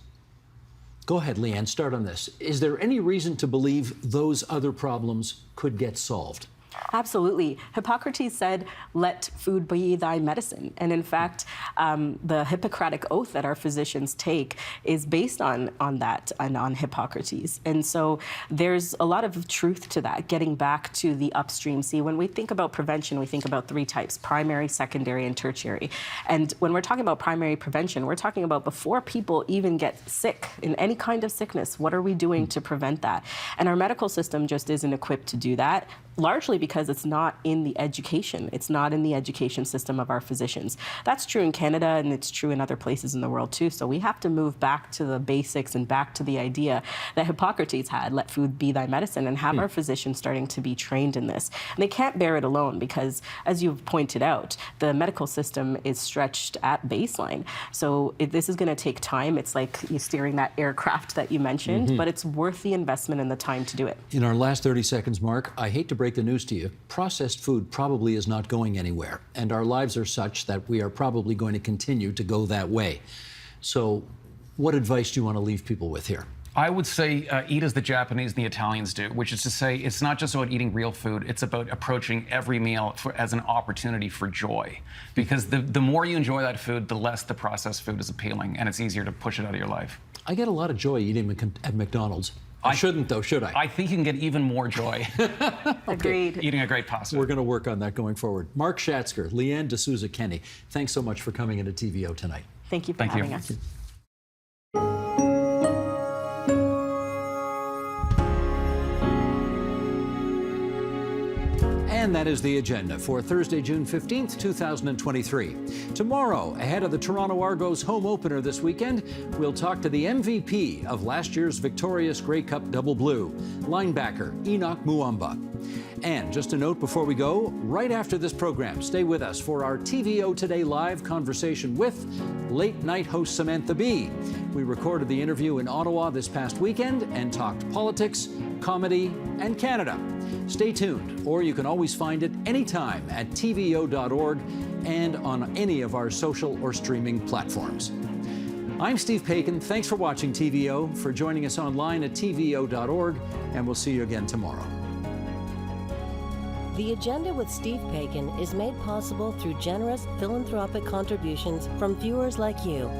go ahead, Leanne, start on this. Is there any reason to believe those other problems could get solved? Absolutely. Hippocrates said, "Let food be thy medicine." And in fact, the Hippocratic oath that our physicians take is based on that and on Hippocrates. And so there's a lot of truth to that, getting back to the upstream. See, when we think about prevention, we think about 3 types: primary, secondary, and tertiary. And when we're talking about primary prevention, we're talking about before people even get sick in any kind of sickness, what are we doing to prevent that? And our medical system just isn't equipped to do that, largely because it's not in the education. It's not in the education system of our physicians. That's true in Canada, and it's true in other places in the world too. So we have to move back to the basics and back to the idea that Hippocrates had, let food be thy medicine, and have our physicians starting to be trained in this. And they can't bear it alone because, as you've pointed out, the medical system is stretched at baseline. So this is going to take time. It's like you steering that aircraft that you mentioned, but it's worth the investment and the time to do it. In our last 30 seconds, Mark, I hate to break the news to you. Processed food probably is not going anywhere, and our lives are such that we are probably going to continue to go that way. So what advice do you want to leave people with here? I would say eat as the Japanese and the Italians do, which is to say it's not just about eating real food, it's about approaching every meal as an opportunity for joy. Because the more you enjoy that food, the less the processed food is appealing, and it's easier to push it out of your life. I get a lot of joy eating at McDonald's. I shouldn't, though, should I? I think you can get even more joy Agreed. eating a great pasta. We're going to work on that going forward. Mark Schatzker, Leanne D'Souza Kenny, thanks so much for coming into TVO tonight. Thank you for Thank you. having us. And that is the agenda for Thursday, June 15th, 2023. Tomorrow, ahead of the Toronto Argos home opener this weekend, we'll talk to the MVP of last year's victorious Grey Cup Double Blue, linebacker Enoch Muamba. And just a note before we go, right after this program, stay with us for our TVO Today live conversation with late night host Samantha Bee. We recorded the interview in Ottawa this past weekend and talked politics, comedy, and Canada. Stay tuned, or you can always find it anytime at tvo.org and on any of our social or streaming platforms. I'm Steve Paikin. Thanks for watching TVO, for joining us online at tvo.org, and we'll see you again tomorrow. The Agenda with Steve Paikin is made possible through generous philanthropic contributions from viewers like you.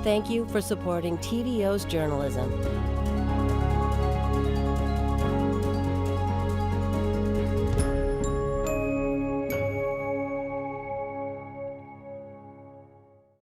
Thank you for supporting TVO's journalism.